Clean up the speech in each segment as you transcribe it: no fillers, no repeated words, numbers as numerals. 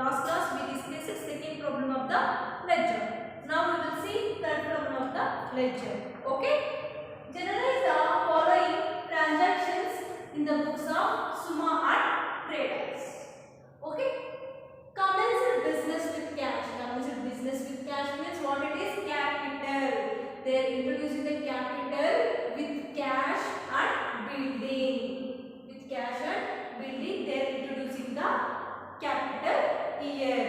last class we discussed second problem of the ledger. Now we will see third problem of the ledger. Okay. Generalize the following transactions in the books of Suma and Traders. Okay. Commence business with cash. Commence business with cash means what it is? Capital. They are introducing the capital with cash and building. With cash and building, they are introducing the capital here.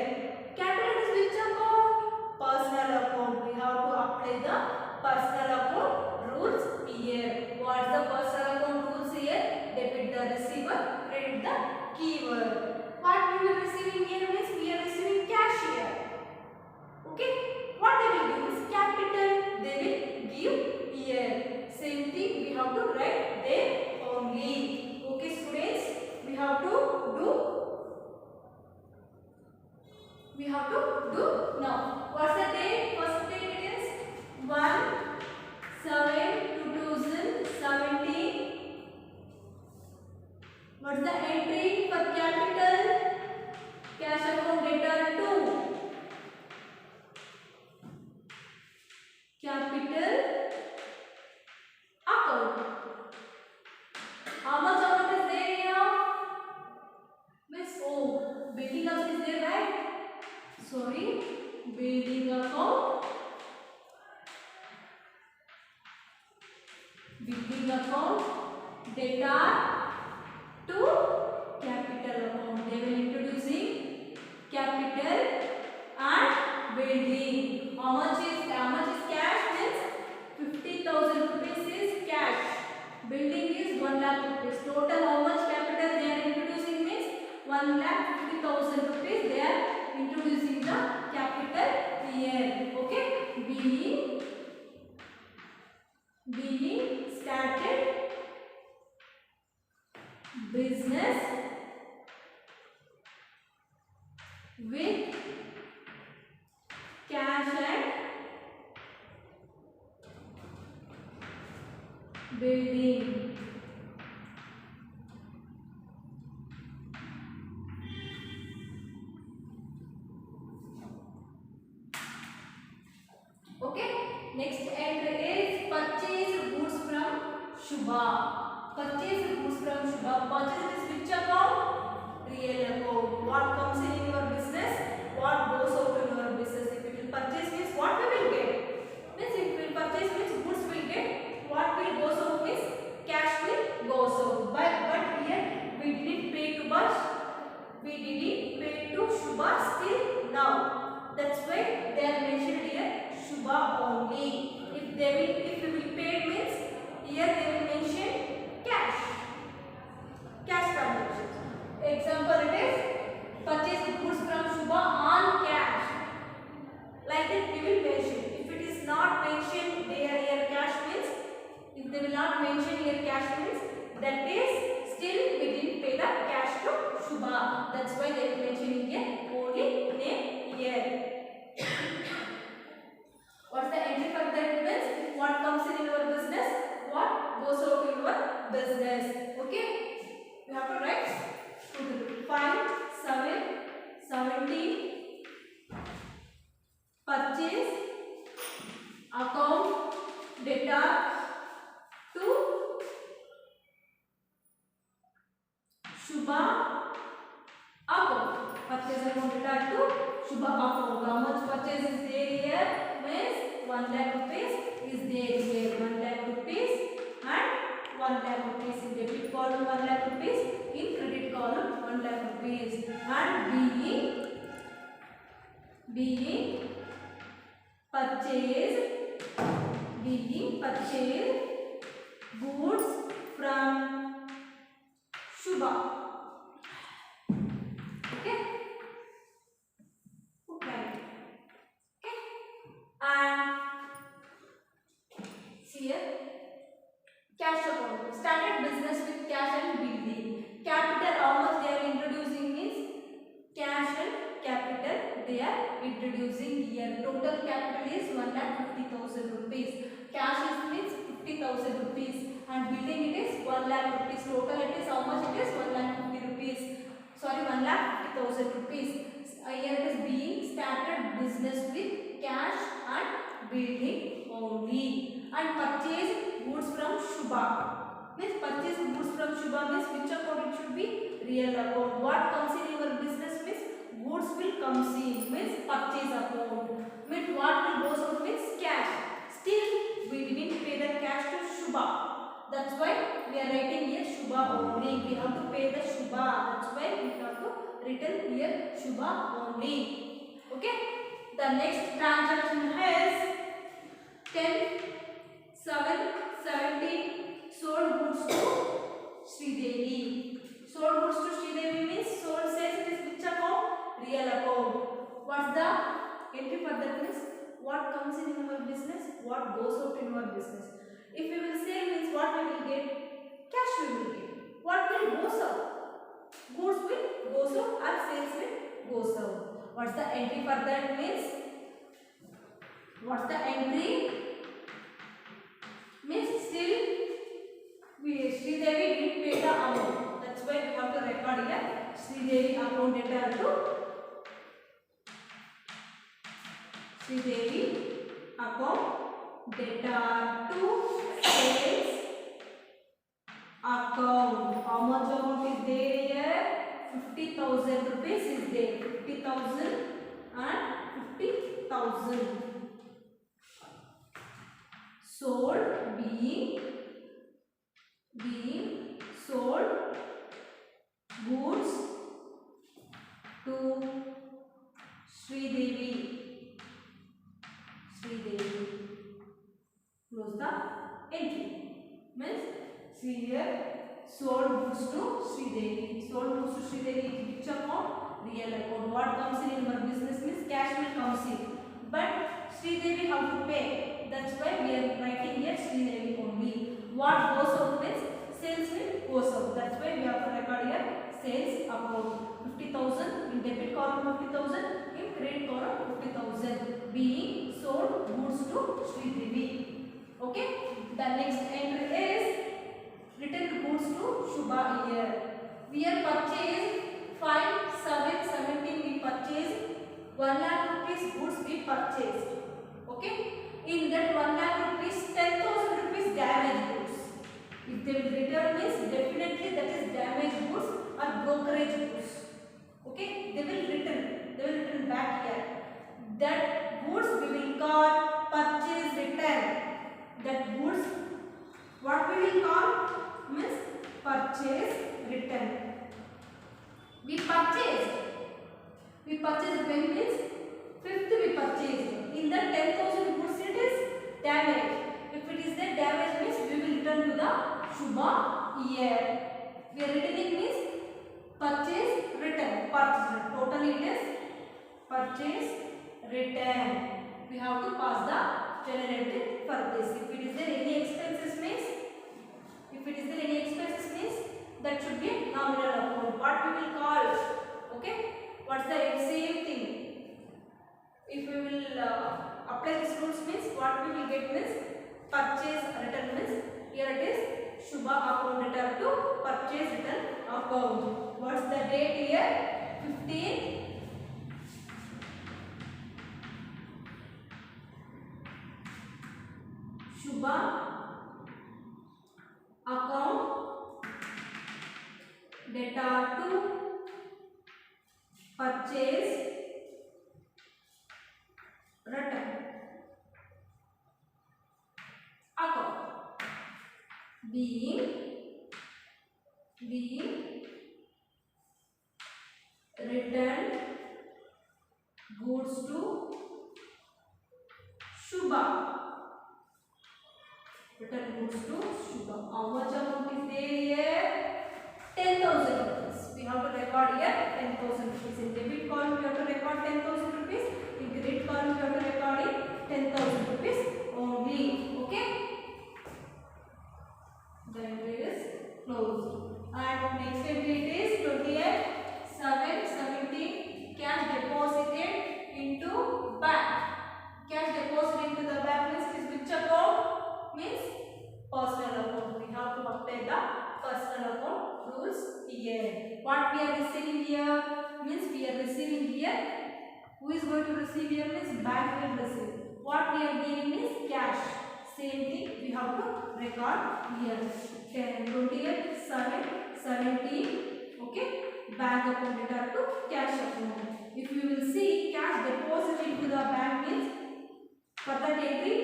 Capital is which account? Personal account. We have to apply the personal account rules here. What is the personal account rules here? Debit the receiver, credit the giver. What we are receiving here means we are receiving cash here. Okay. What they will give is capital. They will give here. Same thing we have to write there only. Okay, students. We have to do now. What's the date? First date it is 1/7/2017. What's the entry for capital? Cash account debtor 2. Capital account. How much amount is there here? Miss, oh, building account is there, right? Sorry, building account. Building account debtor to capital account. They will introducing capital and building. How much is cash? Means 50,000 rupees is cash. Building is 1 lakh rupees. Total how much capital they are introducing means 1,50,000 rupees. They are introducing the capital here. Okay. Being started business with cash and building. Okay. Next entry is purchase goods from Shubha. Purchase goods from Shubha. Purchase is which account? Real account. What comes in your business? What goes out in your business? If it will purchase means what we will get? Means if we will purchase means goods will get. What will goes out means cash will goes out. But here we didn't pay to Bash. We didn't pay to Shubha still now. That's why they are mentioned here Shubha only. If we will pay means here they will mention cash transactions. Example it is purchase goods from Shubha on cash. Like that we will mention. If it is not mentioned there here cash means, if they will not mention here cash means, that is still we didn't pay the cash to Shubha. That's why they will mention here only name here. What's the entry for that means? What comes in your business? What goes out in your business? Okay? You have to write 5/7/17 purchase account debtor to Shubha account. Purchase account debtor to Shubha account. How much purchase is there here? Means 1 lakh rupees is there here. 1 lakh rupees and 1 lakh rupees in debit column, 1 lakh rupees in credit column, 1 lakh rupees. And being purchased goods from Shubha. Okay. And see here cash account. Started business with cash and building. Capital how much they are introducing is cash and capital they are introducing here. Total capital is 1,50,000 rupees. Cash is means 50,000 rupees and building it is 1 lakh rupees. Total it is how much it is 1,50,000 rupees. Sorry, 1,50,000 rupees. and purchase goods from Shubha. Means purchase goods from Shubha means which account it should be? Real account. What comes in your business means goods will comes in means purchase account. Means what will goes out means cash. Still we didn't pay the cash to Shubha. That's why we are writing here Shubha only. We have to pay the Shubha. That's why we have to written here Shubha only. Okay. The next transaction has 10, 7, 17 sold goods to Sridevi. Sold goods to Sridevi means sold sales it is which account? Real account. What's the entry for that means what comes in our business, what goes out in our business. If we will sell means what we will get? Cash we will get. What will goes out? Goods will goes out or sales will goes out. What's the entry for that means? What's the entry? Means still Sridevi didn't pay the amount. That's why we have to record here Sridevi account data to Sridevi account data to sales account. How much amount is there here? 50,000 rupees is there. 50,000 and 50,000. Sold being sold goods to Sridevi. Close the entry. Means see here sold goods to Sridevi. Sold goods to Sridevi which account? Real account. What comes in our business means cash will comes in. But Sridevi have to pay. That's why we are writing here Sridevi only. What goes out means sales will goes out. That's why we have to record here sales account. 50,000 in debit column 50,000, in credit column 50,000 being sold goods to Sridevi. Okay. The next entry is returned goods to Shubha here. We have purchased 5, 7, 17 we purchased 1 lakh rupees goods we purchased. Okay. In that 1 lakh rupees 10,000 rupees damaged goods. If they will return means definitely that is damaged goods or brokerage goods. Okay, they will return back here. That goods we will call purchase return. That goods what we will call means purchase return. We purchased when means 5th we purchased. In the 10,000 goods it is damaged. If it is the damage means we will return to the Shubha year. We are returning means purchase return. Totally it is purchase return. We have to pass the journal entry for this. If it is there any expenses means that should be nominal account. What we will call? Okay. What's the same thing? If we will apply this rules means what we will get means purchase return means here it is Shubha account return to purchase return account. What's the date here? 15 Shubha account data to purchase return account being return goods to Shubha. Return goods to Shubha. How much amount is there here? 10,000 rupees. We have to record here 10,000 rupees. In debit column we have to record 10,000 rupees. In credit column we have to record it 10,000 rupees only. Okay. The entry is closed. And next entry is 28/7/17 cash deposited into bank. Cash deposited into the bank means which account? Means personal account. We have to apply the personal account rules here. What we are receiving here means we are receiving here. Who is going to receive here means bank will receive. What we are giving is cash. Same thing we have to record here. 10, 28, 7, 17. Okay. Bank account data to cash account. If you will see cash deposit into the bank means for that entry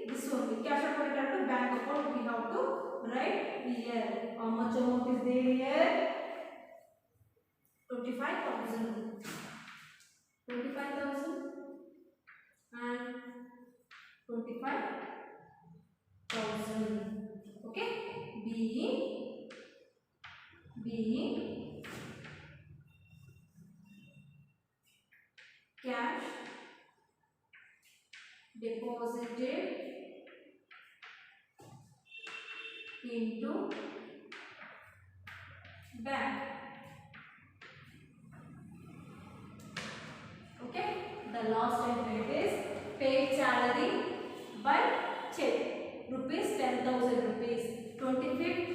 this only cash account data to bank account we have to write here. How much amount is there here? 25,000. 25,000 and 25,000. Okay. Being cash deposited into bank. Okay. The last entry is paid salary by check. Rupees 10,000 rupees. 25th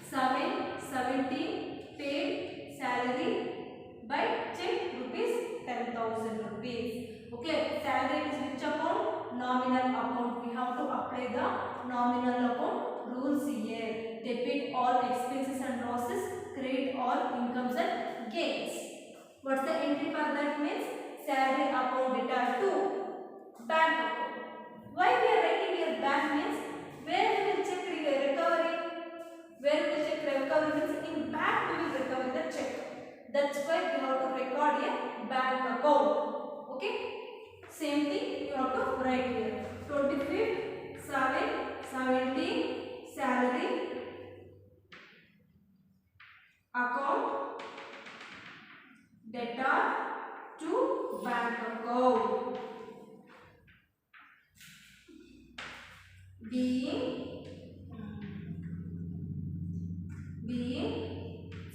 7/17 paid salary by check rupees 10,000 rupees. Okay. Salary is which account? Nominal account. We have to apply the nominal account rules here. Debit all expenses and losses. Credit all incomes and gains. What's the entry for that means? Salary account data to bank account. Why we are writing here bank means where we will check recovery. Where we will check recovery means in bank we will recover the check. That's why we have to record a bank account. Okay. Same thing you have to write here. 25th 7/17 salary account data to bank account. Being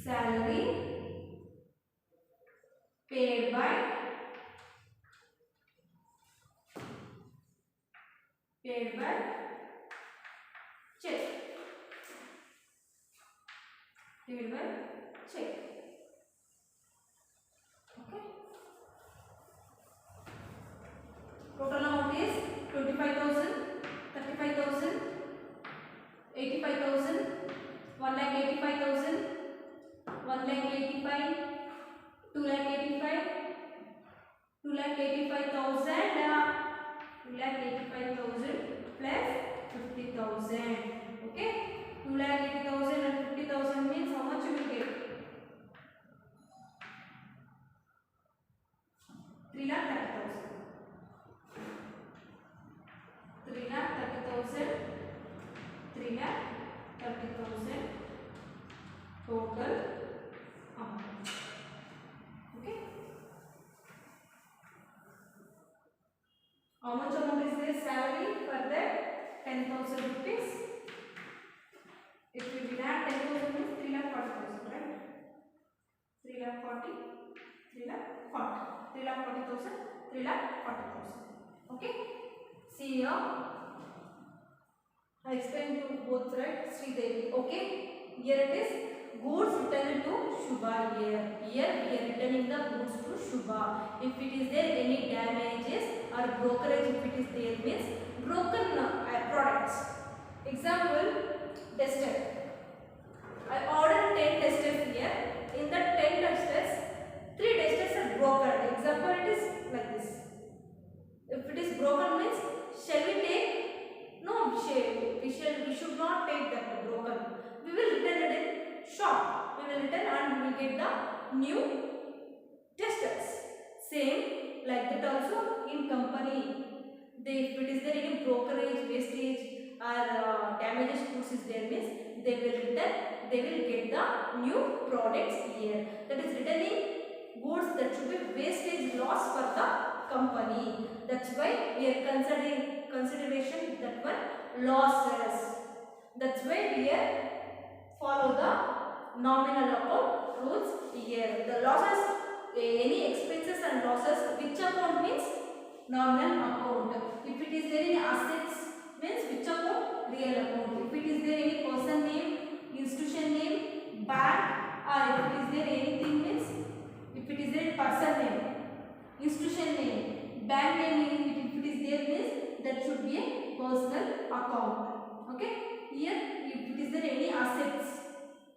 salary paid by check. Paid by check. Okay. Total amount is 25,000, 35,000, 85,000, 1,85,000, 1,85,000, 2,85,000, 2,85,000, 2,85,000 plus 50,000. Okay. 2,80,000 and 50,000 means how much you will get? 3,30,000. 3,30,000. 3,30,000 total amount. Okay. How much amount is their salary for that? 10,000 rupees. If we will add 10,000 means 3,40,000, right? 3,40,000, 3,40,000, 3,40,000. Okay. See here. I explained to both, right? Sridevi. Okay. Here it is goods returned to Shubha here. Here we are returning the goods to Shubha. If it is there any damages or brokerage, if it is there means broken products. Example, duster. I ordered 10 dusters here. In the 10 dusters, 3 dusters are broken. Example, it is like this. If it is broken means, shall we take? No, we should not take that broken. We will return it in shop. We will return and we will get the new dusters. Same like that also in company. If it is there any brokerage, wastage or damages goods is there means they will return. They will get the new products here. That is returning goods that should be wastage loss for the company. That's why we are consideration that one losses. That's why we are follow the nominal account rules here. The losses, any expenses and losses, which account means nominal account. If it is there any assets means which account? Real account. If it is there any person name, institution name, bank, or if it is there anything means, if it is there person name, institution name, bank name, if it is there means that should be a personal account. account. Okay, here if it is there any assets,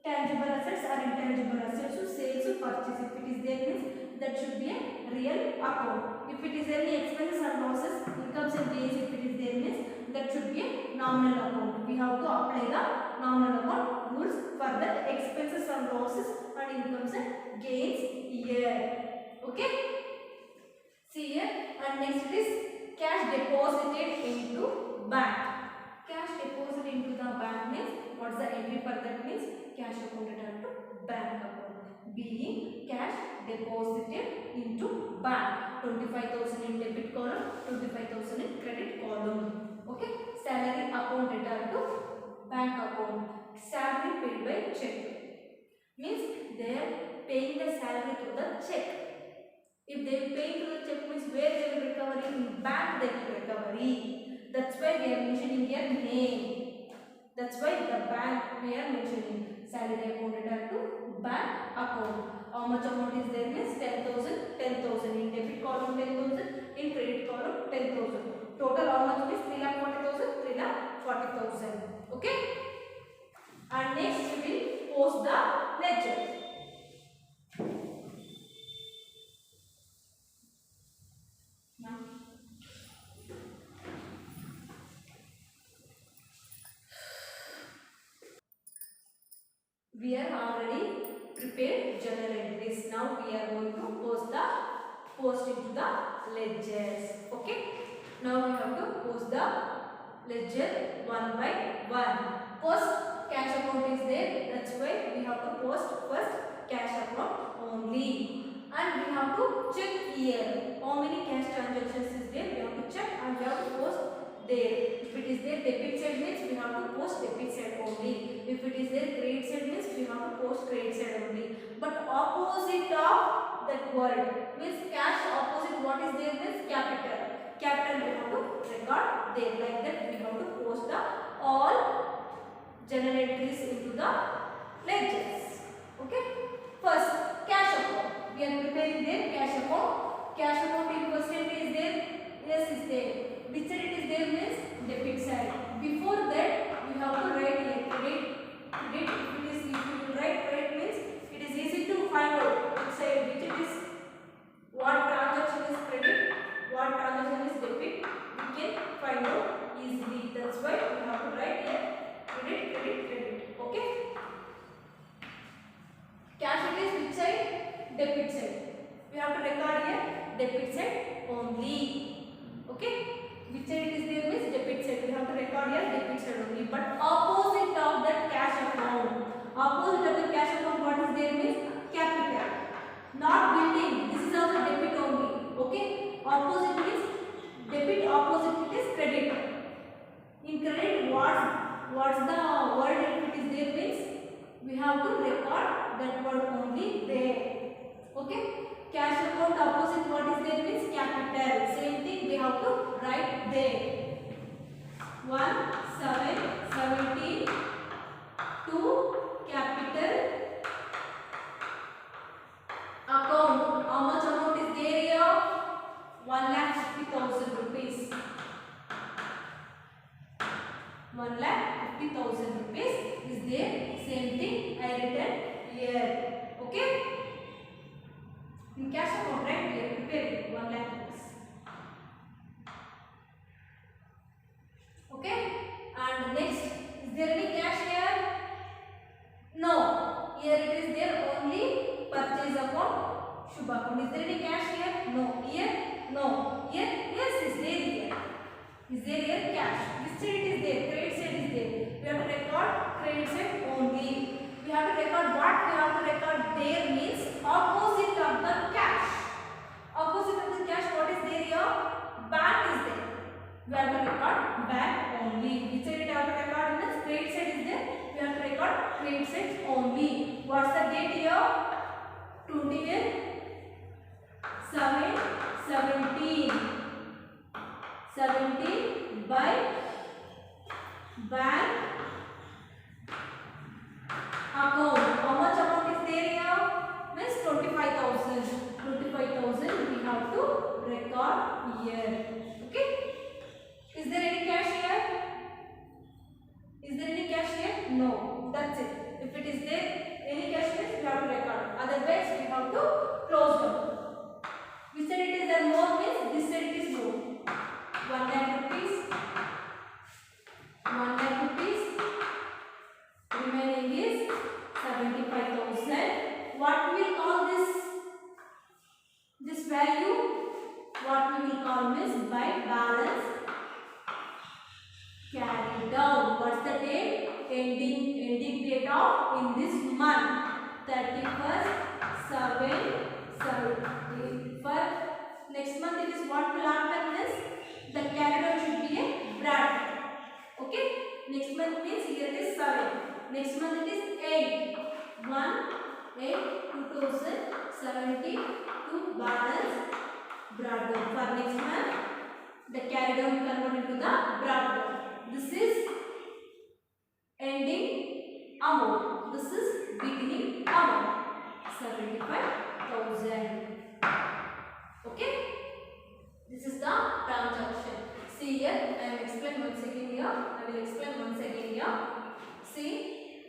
tangible assets or intangible assets, so sales or purchase, if it is there means that should be a real account. If it is any expenses and losses, incomes and gains, if it is there means that should be a nominal account. We have to apply the nominal account rules for the expenses and losses and incomes and gains here. Okay, see here. And next is cash deposited into bank. Cash deposited into the bank means what's the entry for that means cash account returned to bank account, being cash deposited into bank. 25,000 in debit column, 25,000 in credit column. Okay, salary account returned to bank account. Salary paid by check means they are paying the salary to the check. If they pay to the check means where they will recover, in bank they will recovery. That's why we are mentioning here name. That's why the bank we are mentioning. Salary account returned to bank account. How much amount is there means 10,000, 10,000 in debit column, 10,000 in credit column, 10,000. Total how much means 3,40,000, 3,40,000. Okay. And next we will post the ledger. We are already prepared journal entries. Now we are going to post into the ledgers. Okay. Now we have to post the ledger one by one. First cash account is there. That's why we have to post first cash account only. And we have to check here how many cash transactions is there. We have to check and we have to post there. If it is there debit side means we have to post debit side only. If it is there credit side means we have to post credit side only. But opposite of that word means cash opposite what is there means capital. Capital we have to record there. Like that we have to post the all journal entries into the ledgers. Okay. First cash account. We are preparing there cash account. Cash account in first entry is there. Yes is there. Which side it is there means debit side. Before that we have to write here credit. Credit if you write credit means it is easy to find out which side which it is, what transaction is credit, what transaction is debit. We can find out easily. That's why we have to write here credit, credit, credit. Okay. Cash it is which side? Debit side. We have to record here debit side only. Okay. Which side it is there means debit side. We have to record here debit side only. But opposite of that cash account. Opposite of the cash account what is there means capital. Not building. This is also debit only. Okay. Opposite means debit. Opposite it is credit. In credit what's the word if it is there means we have to record that word only there. Okay. Cash account opposite what is there means capital. Same thing we have to write there. 1 7 17 2 capital account. How much amount is there here? 1,50,000 rupees. 1,50,000 rupees is there. Same thing I written here. Okay. In cash account, right? We are preparing 1 lakh rupees. Okay. And next, is there any cash here? No. Here it is there only purchase account, Shubha account. Is there any cash here? No. Here? No. Here? Yes, is there here. Is there here cash? This side it is there. Credit side is there. We have to record credit side only. We have to record what? We have to record there means opposite of the cash. Opposite of the cash what is there here? Bank is there. We have to record bank only. Which side we have to record means credit side is there. We have to record credit side only. What's the date here? 20th 7 17. 17 by bank account. How much amount is there here? Means 25,000. 25,000 we have to record here. Okay. Is there any cash here? otherwise we have to close down. Which side it is there more means this side it is more. 1 lakh rupees, 1 lakh rupees, remaining is 75,000. What we will call this value? What we will call means by balance carried down. What's the date? Ending date of in this month 31st 7/75. Next month it is what will happen is the carried down should be a bracket. Okay. Next month means here it is 7. Next month it is 8. 1/8/2070 to balance brought down. For next month the carried down converted to the brought down. This is ending amount. This is beginning amount. 75,000. Okay. This is the transaction. See here, I am explain once again here. I will explain once again here. See,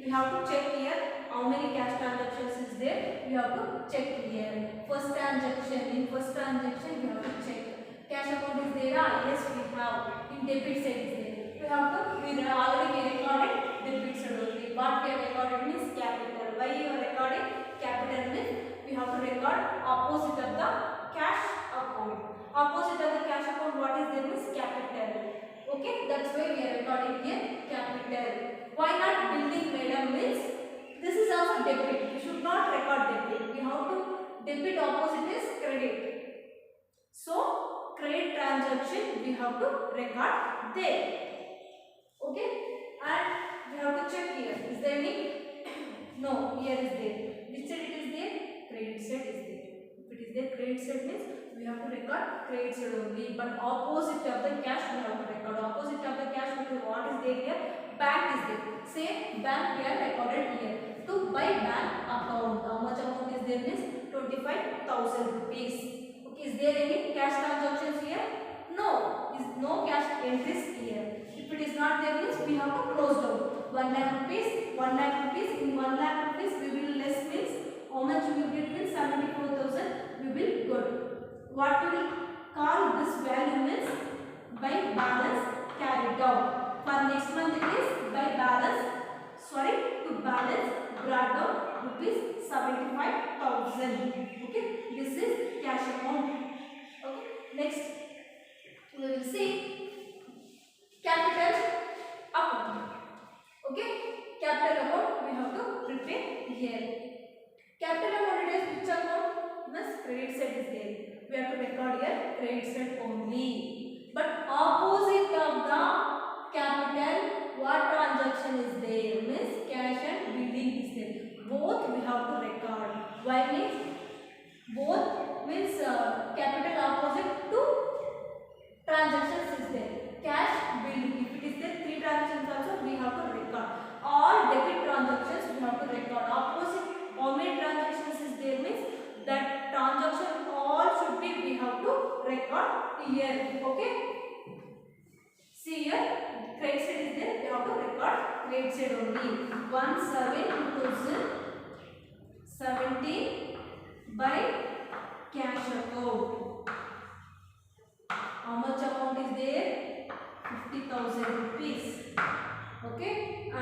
we have to check here how many cash transactions is there. We have to check here. First transaction. In first transaction, we have to check. Cash amount is there. Yes, we have. In debit side is there. We have to. We already recorded debit side only. What we have recorded means capital. Why you are recording capital means we have to record opposite of the cash account. Opposite of the cash account, what is there means capital. Okay, that's why we are recording here capital. Why not building madam means this is also debit. We should not record debit. We have to debit opposite is credit. So credit transaction we have to record there. Okay, and we have to check here. Is there any? No, here is there. Which side it is there? Credit side is there. If it is there, credit side means we have to record credit side only. But opposite of the cash we have to record. Opposite of the cash means what is there here? Bank is there. Say bank we have recorded here. To buy bank account. How much amount is there means 25,000 rupees. Okay, is there any cash transactions here? No. Is no cash entries here. If it is not there means we have to close down. 1 lakh rupees. 1 lakh rupees. In 1 lakh rupees we will less means how much we will get means 74,000 we will get. What we will call this value means by balance carried down. For next month it is by balance to balance brought down rupees 75,000. Okay, this is cash amount. Okay, next we will see capital account. Okay, capital account we have to prepare here. Capital account it is which account? Means credit side is there. We have to record here credit side only. But opposite of the capital, what transaction is there? Means cash and billing is there. Both we have to record. Why means both means capital opposite to transactions is there. Cash, billing. If it is there, 3 transactions also we have to record. All debit transactions we have to record. Opposite, how many transactions is there means that transaction all should be we have to record here. Okay. See here, credit side is there. We have to record credit side only. 1/7/2017 by cash account. How much amount is there? 50,000 rupees. Okay,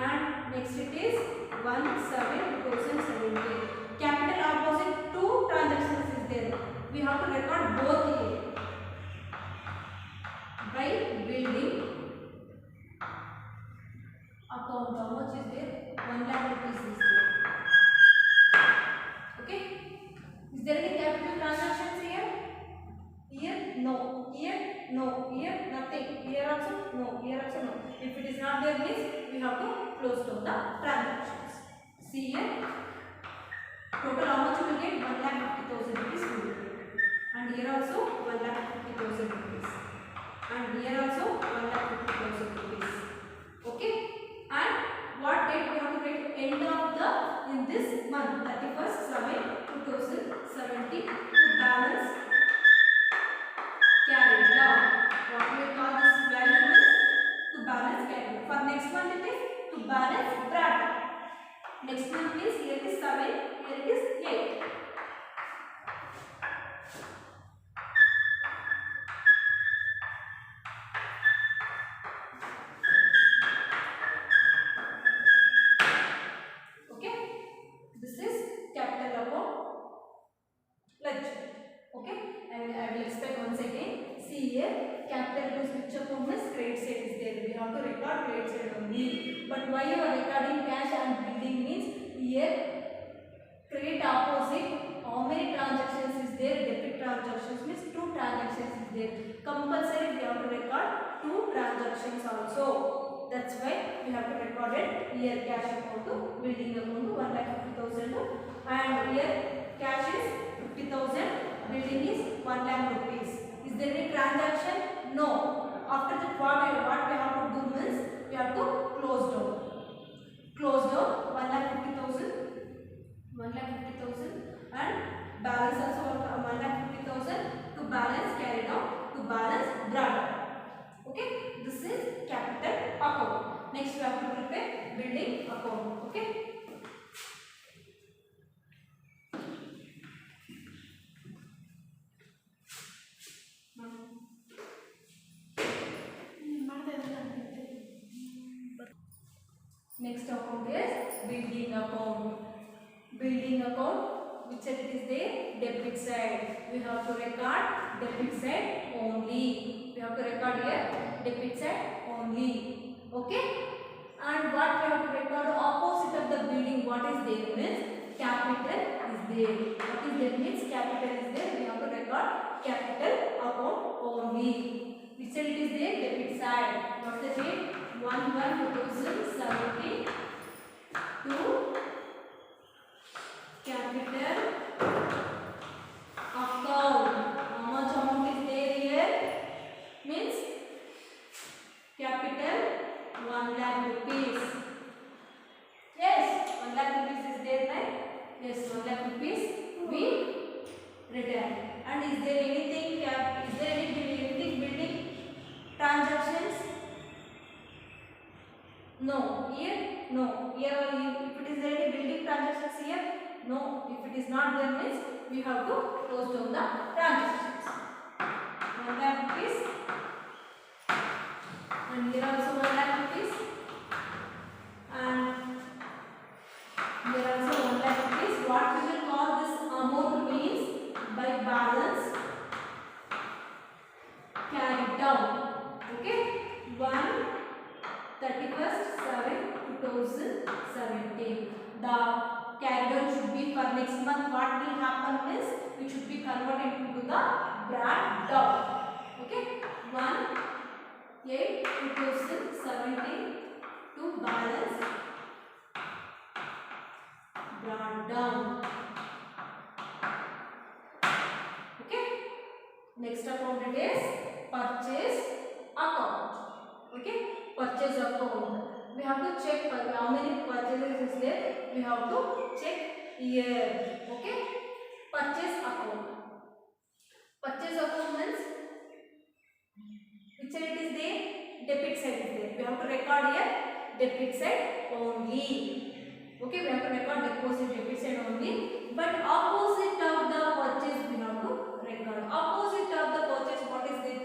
and next it is 1/7/2017. Capital opposite 2 transactions is there. We have to record both here. By building account, how much is there? 1 lakh rupees is there. Okay, is there any capital transactions here? Here no, here no, here nothing, here also no, here also no. If it is not there means we have to close down the transactions. See here, total how much we will get? 1,50,000 rupees we will get. And here also 1,50,000 rupees. And here also 1,50,000 rupees. Okay, and what date we have to get? End of the in this month 31st/7/2017 to balance carried down. What we will call this value is to balance carried down. For next month it is to balance brought down. Next month is here it is 7, here it is 8. see here, capital to switch account means credit side is there. We have to record credit side only. But why you are recording cash and building means here credit opposite. How many transactions is there? Debit transactions means 2 transactions is there. Compulsory we have to record 2 transactions also. That's why we have to record it here cash account to building account to 1,50,000 and here cash is 50,000, building is 1 lakh rupees. Is there any transaction? No. After that what we have to do means we have to close down. Close down 1,50,000, 1,50,000 and balance also 1,50,000 to balance carried out to balance brought down. Okay, this is capital account. Next we have to prepare building account. Okay. Next account is building account. Building account, which side it is there? Debit side. We have to record debit side only. We have to record here debit side only. Okay. And what we have to record opposite of the building? What is there means capital is there. What is there means capital is there. We have to record capital account only. Which side it is there? Debit side. What is the date? 1/1/2017 to capital account. How much amount is there here? Means capital 1 lakh rupees. Yes, 1 lakh rupees is there, right? Yes, 1 lakh rupees we return. And is there anything? Is there anything building transactions? No. Here? No. Here if it is there any building transactions here? No. If it is not there means we have to close down the transactions. 1 lakh rupees. And here also 1 lakh rupees. And here also 1 lakh rupees. What we will call this amount means by balance carried down. Okay. 1/31/7/2017. The carried down should be for next month. What will happen is it should be converted into the brought down. Okay. 1/8/2017 to balance brought down. Okay. Next account it is purchase account. Okay. Purchase account. We have to check how many purchases is there. We have to check here. Okay. Purchase account. Purchase account means which side it is there? Debit side is there. We have to record here debit side only. Okay. We have to record deposit debit side only. But opposite of the purchase we have to record. Opposite of the purchase what is there?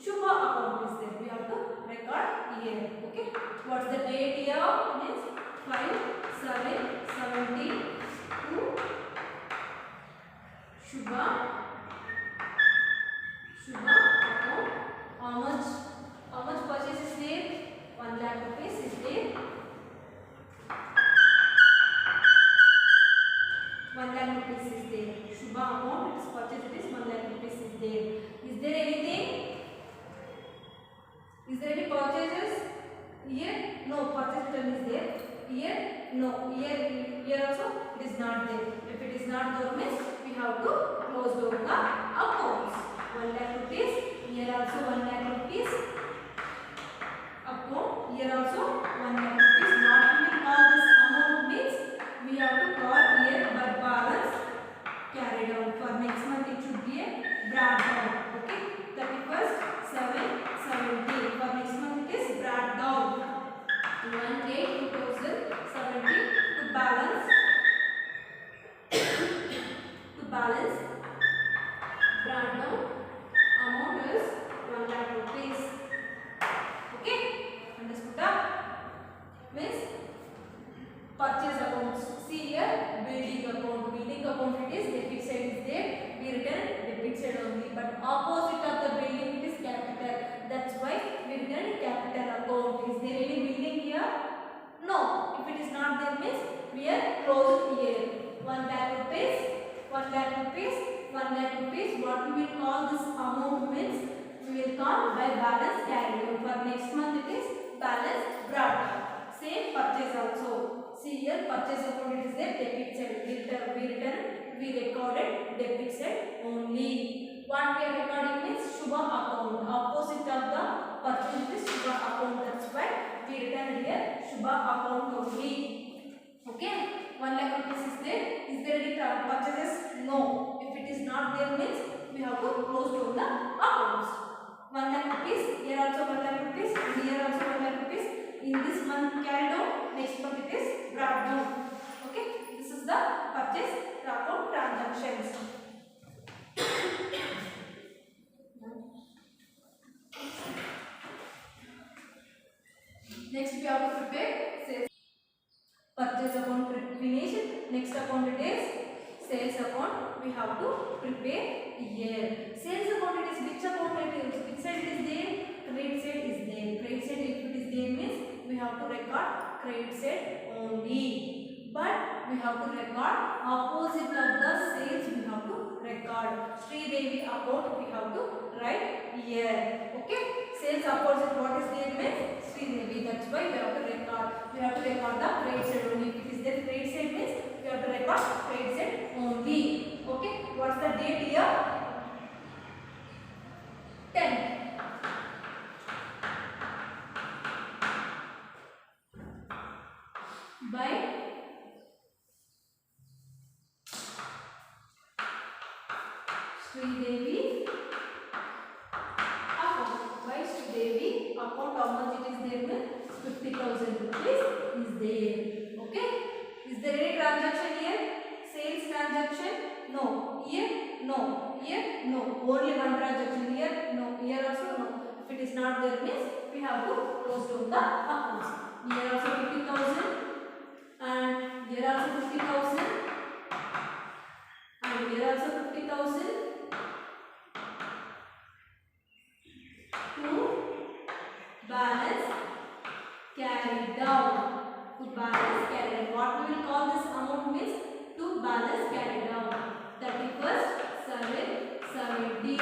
Shubha account is there. We have to record here. Okay. What's the date here? Means 5/7/17 to Shubha account. How much purchase is there? 1 lakh rupees is there. 1 lakh rupees is there. Shubha account it is purchase it is 1 lakh rupees is there. Is there anything? Is there any purchases? Here? No. Purchase return is there. Here? No. Here also it is not there. If it is not there means we have to close down the accounts. 1 lakh rupees. Here also 1 lakh rupees. Account. Here also 1 lakh rupees. What we will call this amount means we have to call here but balance carried out. For next month it should be a brought down. Okay. 31/7/17. For next month it is brought down. 1/8/2017 to balance brought down amount is 1 lakh rupees. Okay. Understood? Means purchase accounts. See here building account. Building account it is debit side is there. We return debit side only. But opposite of the building it is rupees, 1 lakh rupees, 1 lakh rupees. What we will call this amount means we will call by balance carried over. For next month it is balance brought down. Same purchase also. See here purchase account it is there, debit side. We recorded debit side only. What we are recording means Shubha account. Opposite of the purchase is Shubha account. That's why we written here Shubha account only. Okay. 1 lakh rupees is there. Is there any purchases? No. If it is not there means we have to close down the accounts. 1 lakh rupees. Here also 1 lakh rupees. And here also 1 lakh rupees. In this month carried out. Next month it is brought down. Okay. This is the purchase account transactions. Next we have to prepare sales. Purchase account finished. Next account it is sales account. We have to prepare here. Sales account it is which account it is? Which side it is there? Credit side is there. Credit side if it is there means we have to record credit side only. But we have to record opposite of the sales. We have to record Sri Devi account. We have to write here. Okay. Sales opposite what is there means Sri Devi. That's why we have to record. We have to record the credit side only. If it is there credit side means we have to record credit side only. Okay. What's the date here? 10. By Sri Devi account. By Sri Devi account, how much it is there means 50,000 rupees is there. Okay. Is there any transaction here? Sales transaction? No. Here? No. Here? No. Only one transaction here? No. Here also no. If it is not there means we have to close down the accounts. Here also 50,000 and here also 50,000 and here also 50,000 to balance carried down. To balance carried. What we will call this amount means to balance carried down. 31st 7/17.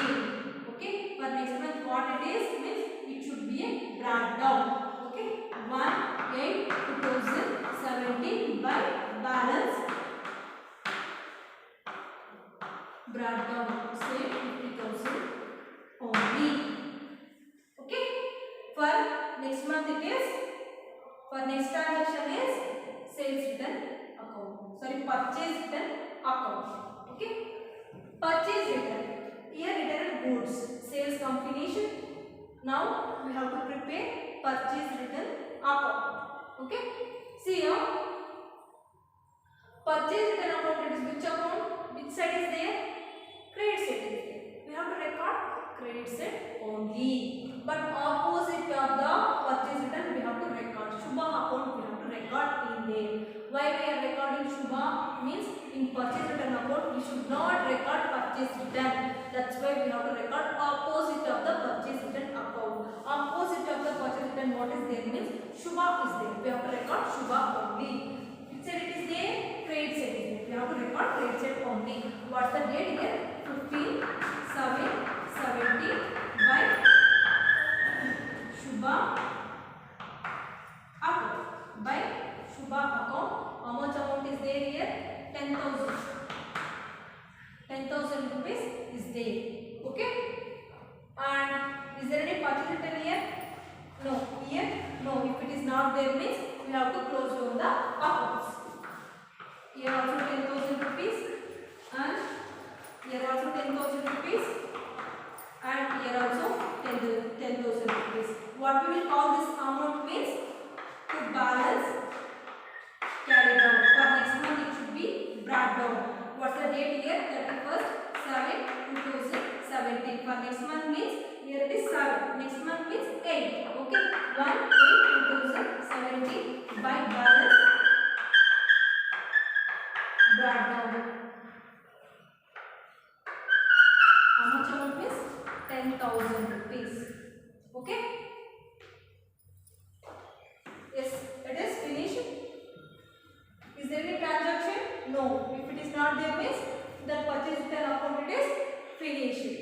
Okay. For next month what it is means it should be a brought down. Okay. 1/8/2017 by balance brought down. Say 50,000 only. Okay. For next month it is. For next transaction is sales return account. Sorry, purchase return account. Okay. Purchase return. Here return goods. Sales combination. Now we have to prepare purchase return account. Okay. See here. Purchase return account it is which account? Which side is there? Credit side is there. We have to record credit side only. But opposite of the purchase return we have to record Shubha account. We have to record in there. Why we are recording Shubha means in purchase return account we should not record purchase return. That's why we have to record opposite of the purchase return account. Opposite of the purchase return what is there means Shubha is there. We have to record Shubha only. Which side it is there? Credit side is there. We have to record credit side only. What's the date here? 15/7/17 by Shubha account. By Shubha account. How much amount is there here? 10,000. 10,000 rupees is there. Okay. And is there any purchase return here? No. Here? No. If it is not there means we have to close down the accounts. Here also 10,000 rupees and here also 10,000 rupees and here also 10,000 rupees. What we will call this amount means to balance carried out. For next month it should be brought down. What's the date here? 31st 7/2017. For next month means here it is 7. Next month means 8. Okay. 1/8/2017 by balance brought down. How much amount is? 10,000 rupees. Okay. Yes, it is finished. Is there any transaction? No. If it is not there means English.